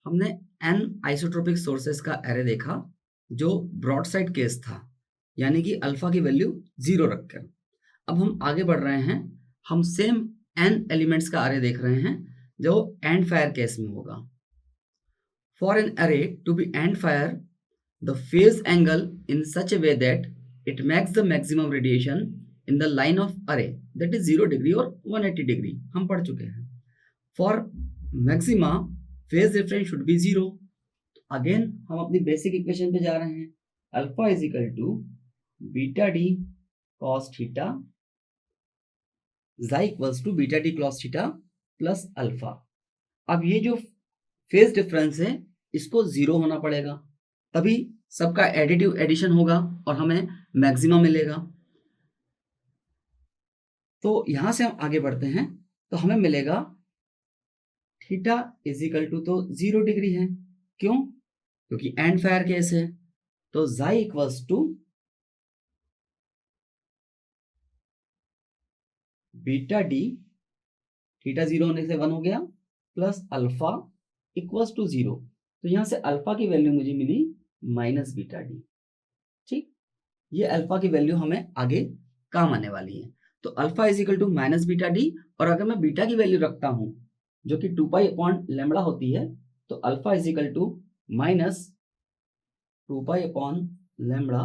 हमने n isotropic sources का array देखा जो ब्रॉड साइड केस था, यानी कि अल्फा की वैल्यू 0 रखकर। अब हम आगे बढ़ रहे हैं, हम सेम n एलिमेंट्स का एरे देख रहे हैं जो एंड फायर केस में होगा। For an array to be end fire the phase angle in such a way that it makes the maximum radiation in the line of array that is 0 degree और 180 degree, हम पढ़ चुके हैं। For maxima phase difference should be 0। Again हम अपनी basic equation पे जा रहे हैं, alpha is equal to beta D cos theta psi equals to beta D cos theta plus alpha. अब ये जो फेज डिफरेंस है इसको 0 होना पड़ेगा, तभी सबका एडिटिव एडिशन होगा और हमें मैक्सिमा मिलेगा। तो यहां से हम आगे बढ़ते हैं, तो हमें मिलेगा थीटा इज इक्वल टू तो 0 डिग्री है, क्यों? क्योंकि एंड फायर केस है। तो psi equals to beta D, theta 0 होने से 1 हो गया, प्लस अल्फा इक्वल्स टू 0। तो यहां से अल्फा की वैल्यू मुझे मिली माइनस बीटा डी। ठीक, ये अल्फा की वैल्यू हमें आगे काम आने वाली है। तो alpha is equal to minus beta d, और अगर मैं बीटा की वैल्यू रखता हूं जो कि 2 पाई अपॉन लैम्बडा होती है, तो alpha is equal to minus 2 pi upon lambda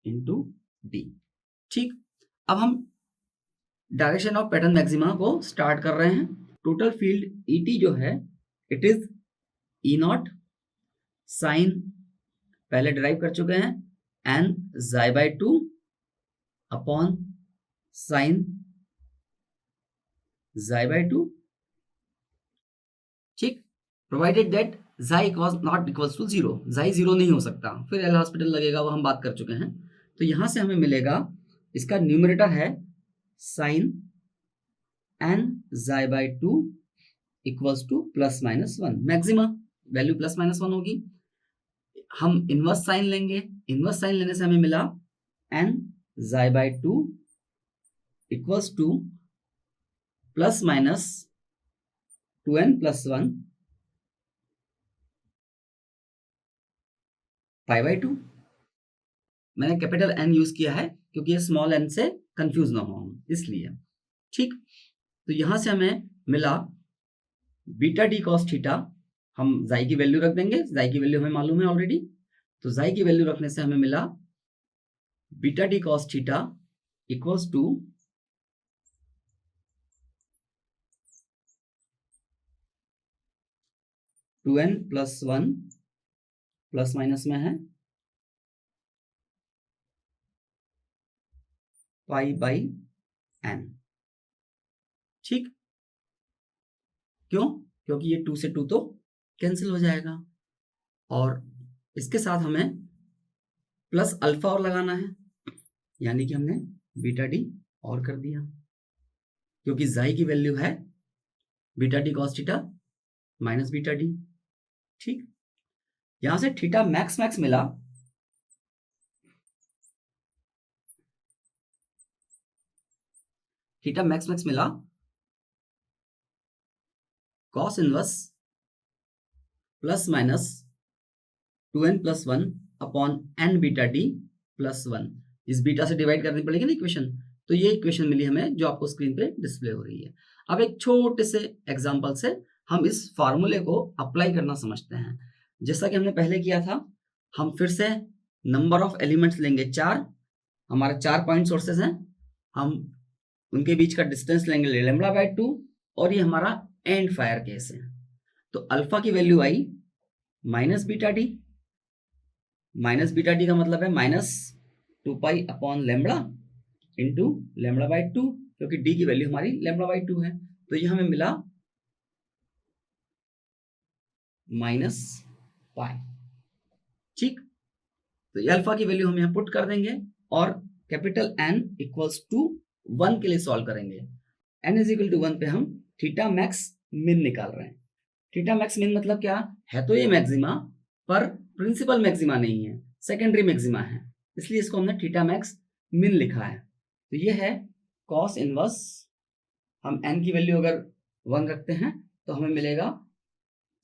into D. ठीक, अब हम डायरेक्शन ऑफ पैटर्न मैक्सिमा को स्टार्ट कर रहे हैं। टोटल फील्ड ईटी जो है it is E naught sine, पहले डिराइव कर चुके हैं, N psi by 2 upon sine psi by 2। ठीक, provided that psi equals not equals to 0, psi 0 नहीं हो सकता, फिर एल हॉस्पिटल लगेगा, वो हम बात कर चुके हैं। तो यहां से हमें मिलेगा, इसका न्यूमरेटर है sine N psi by 2 equals to plus minus 1, maxima value plus minus 1 होगी। हम इनवर्स साइन लेंगे, इनवर्स साइन लेने से हमें मिला N psi by 2 equals to plus minus 2n plus 1 pi by 2। मैंने कैपिटल एन यूज किया है क्योंकि ये स्मॉल एन से कंफ्यूज ना हो हम, इसलिए। ठीक, तो यहां से हमें मिला बीटा डी कॉस थीटा, हम ज़ाई की वैल्यू रख देंगे, ज़ाई की वैल्यू हमें मालूम है ऑलरेडी। तो ज़ाई की वैल्यू रखने से हमें मिला beta D cos theta equals to 2n plus 1 plus minus में है पाई बाई एन। ठीक, क्यों? क्योंकि ये 2 से 2 तो कैंसिल हो जाएगा, और इसके साथ हमें प्लस अल्फा और लगाना है, यानी कि हमने बीटा डी और कर दिया, क्योंकि ज़ाई की वैल्यू है beta D cos theta minus beta d. ठीक, यहां से थीटा मैक्स मैक्स मिला, थीटा मैक्स मैक्स मिला cos inverse plus minus 2n plus 1 upon n beta d plus 1। इस बीटा से डिवाइड करनी पड़ेगी ना इक्वेशन, तो ये इक्वेशन मिली हमें जो आपको स्क्रीन पे डिस्प्ले हो रही है। अब एक छोटे से एग्जांपल से हम इस फार्मूले को अप्लाई करना समझते हैं। जैसा कि हमने पहले किया था, हम फिर से नंबर ऑफ एलिमेंट्स लेंगे 4, हमारे 4 पॉइंट सोर्सेस हैं, हम उनके बीच का डिस्टेंस लेंगे लैम्बडा बाय 2, और ये हमारा एंड फायर केस है। तो अल्फा की वैल्यू आई minus beta D, minus beta D का मतलब है minus 2 pi upon lambda into lambda by 2, क्योंकि डी की वैल्यू हमारी लैम्बडा बाई 2 है। तो ये हमें मिला माइनस पाई। ठीक, तो ये अल्फा की वैल्यू हम यहाँ पुट कर देंगे और कैपिटल एन इक्वल्स टू 1 के लिए सॉल्व करेंगे। एन इज इक्वल टू 1 पे हम थीटा मैक्स मिन निकाल रहे हैं। थीटा मैक्स मिन मतलब क्या है? तो ये मैक्सिमा, पर प्रिंसिपल मैक्सिमा नहीं है, सेकेंडरी मैक्सिमा है, इसलिए इसको हमने थीटा मैक्स मिन लिखा है। तो ये है कॉस इनवर्स, हम एन की वैल्यू अगर 1 रखते हैं तो हमें मिलेगा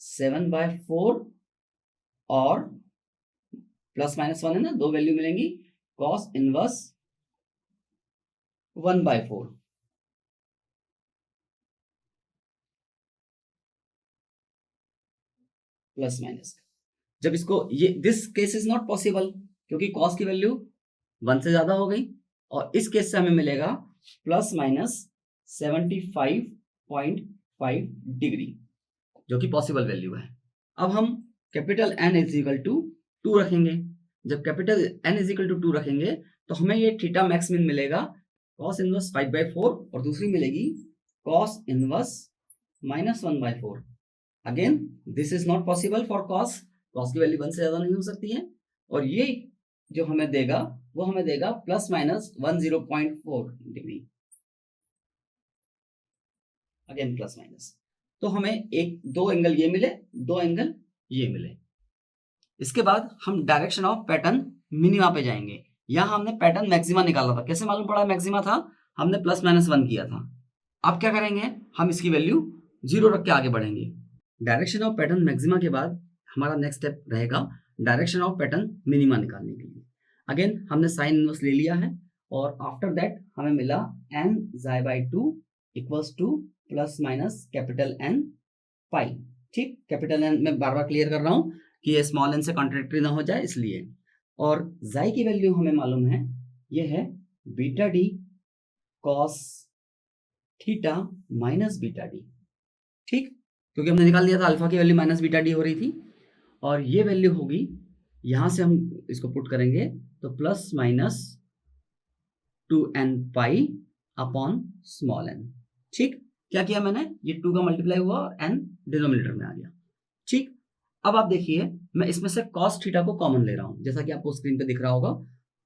7/4 और +-1 है ना, दो वैल्यू मिलेंगी, cos इनवर्स 1/4 ±। जब इसको ये this case is not possible क्योंकि cos की वैल्यू 1 से ज्यादा हो गई, और इस केस से हमें मिलेगा ±75.5 डिग्री, जो कि पॉसिबल वैल्यू है। अब हम capital N is equal to 2 रखेंगे। जब capital N is equal to 2 रखेंगे तो हमें ये थीटा मैक्स मिन मिलेगा cos इनवर्स 5/4 और दूसरी मिलेगी cos inverse -1/4। Again this is not possible for cos की वैल्यू 1 से ज्यादा नहीं हो सकती है, और ये जो हमें देगा वो हमें देगा ±10.4 डिग्री, अगेन प्लस माइनस। तो हमें एक दो एंगल ये मिले, दो एंगल ये मिले। इसके बाद हम डायरेक्शन ऑफ पैटर्न मिनिमा पे जाएंगे। यहाँ हमने पैटर्न मैक्सिमा निकाला था, कैसे मालूम पड़ा मैक्सिमा था, हमने +-1 किया था। अब क्या करेंगे, हम इसकी वैल्यू 0 रख के आगे बढ़ेंगे। डायरेक्शन ऑफ पैटर्न मैक्सिमा के बाद हमारा नेक्स्ट स्टेप रहेगा डायरेक्शन ऑफ पैटर्न मिनिमा निकालने के लिए। अगेन हमने साइन इनवर्स ले लिया है, और आफ्टर दैट हमें मिला n/2 इक्वल्स टू ± N पाई। ठीक, कैपिटल N मैं बार बार क्लियर कर रहा हूं कि ये स्मॉल n से कॉन्ट्रडिक्टरी ना हो जाए इसलिए। और जाई की वैल्यू हमें मालूम है, ये है βd cos theta minus βd। ठीक, क्योंकि हमने निकाल लिया था अल्फा की वैल्यू -βd हो रही थी, और ये वैल्यू होगी, यहां से हम इसको पुट करेंगे तो ±2n pi upon small n। ठीक, क्या किया मैंने, ये 2 का मल्टीप्लाई हुआ और n डिनोमिनेटर में आ गया। ठीक, अब आप देखिए मैं इसमें से cos थीटा को कॉमन ले रहा हूं, जैसा कि आपको स्क्रीन पे दिख रहा होगा,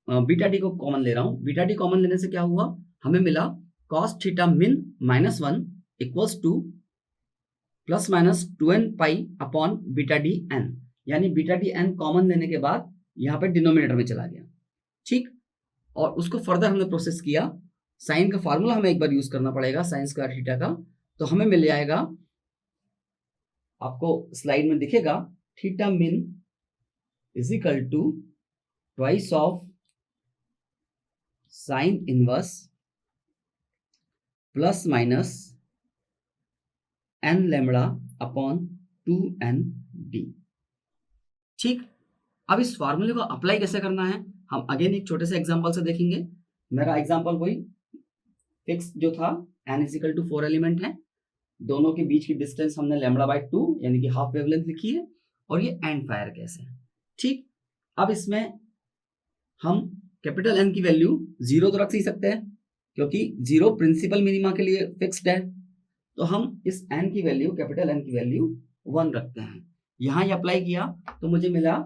βd को कॉमन ले रहा हूं। βd कॉमन लेने से क्या हुआ, हमें मिला cos theta min -1 equals to ±2n pi upon βd n, यानी βd n कॉमन लेने के बाद यहाँ पे डिनोमिनेटर में चला गया। ठीक, और उसको फर्दर हमने प्रोसेस किया, साइन का फॉर्मूला हमें एक बार यूज करना पड़ेगा साइन स्क्वायर थीटा का, तो हमें मिल जाएगा, आपको स्लाइड में दिखेगा, theta min is equal to twice of sine inverse ± n lambda upon 2n/d। ठीक, अब इस फॉर्मूले को अप्लाई कैसे करना है हम अगेन एक छोटे से एग्जांपल से देखेंगे। मेरा एग्जांपल वही फिक्स जो था, n is equal to 4 element है, दोनों के बीच की डिस्टेंस हमने λ/2 यानी कि हाफ वेवलेंथ लिखी है, और ये एंड फायर गैस है। ठीक, अब इसमें हम कैपिटल N की वैल्यू 0 तो रख ही सकते हैं क्योंकि 0 प्रिंसिपल मिनिमा के लिए फिक्स्ड है, तो हम इस n की वैल्यू, कैपिटल N की वैल्यू 1 रखते हैं। यहां ये अप्लाई किया तो मुझे मिला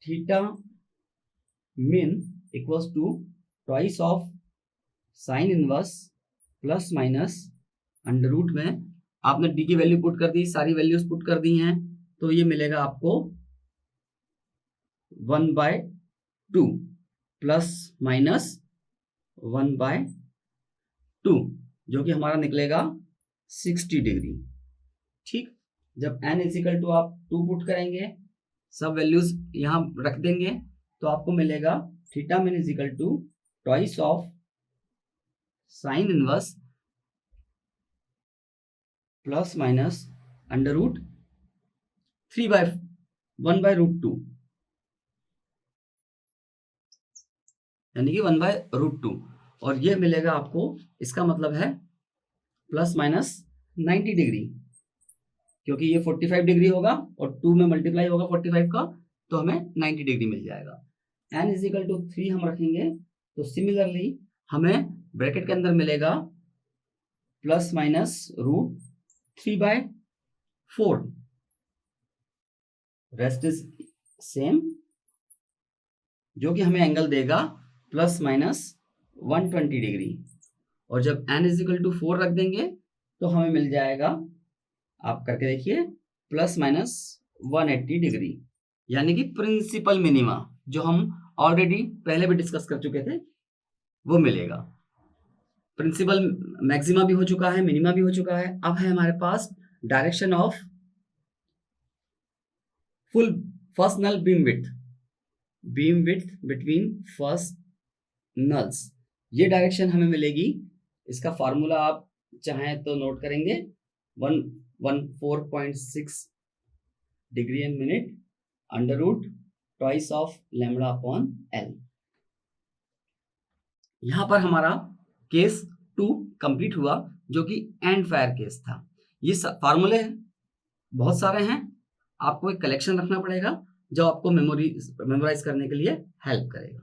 theta min equals to twice of sine inverse ± under root में आपने d की वैल्यू पुट कर दी, सारी वैल्यूज पुट कर दी हैं, तो ये मिलेगा आपको 1/2 ±1/2, जो कि हमारा निकलेगा 60 डिग्री। ठीक, जब n इज इक्वल टू आप 2 पुट करेंगे, सब वैल्यूज यहां रख देंगे, तो आपको मिलेगा theta min is equal to twice of sine inverse ± under root 1/√2, यानी कि 1/√2, और ये मिलेगा आपको, इसका मतलब है ±90 डिग्री, क्योंकि ये 45 डिग्री होगा और 2 में मल्टीप्लाई होगा 45 का, तो हमें 90 डिग्री मिल जाएगा। n इज इक्वल टू 3 हम रखेंगे, तो सिमिलरली हमें ब्रैकेट के अंदर मिलेगा ±√3/4, रेस्ट इज सेम, जो कि हमें एंगल देगा ±120 डिग्री, और जब n इज इक्वल टू 4 रख देंगे तो हमें मिल जाएगा, आप करके देखिए, ±180 डिग्री, यानी कि प्रिंसिपल मिनिमा जो हम ऑलरेडी पहले भी डिस्कस कर चुके थे वो मिलेगा। प्रिंसिपल मैक्सिमा भी हो चुका है, मिनिमा भी हो चुका है, अब है हमारे पास direction of full first null beam width between first nulls, ये डायरेक्शन हमें मिलेगी। इसका फॉर्मूला आप चाहें तो नोट करेंगे, 114.6 degree in minute under root twice of lambda upon L. यहां पर हमारा केस 2 कंप्लीट हुआ, जो कि एंड फायर केस था। ये फार्मूले बहुत सारे हैं, आपको एक कलेक्शन रखना पड़ेगा जो आपको मेमोराइज करने के लिए हेल्प करेगा।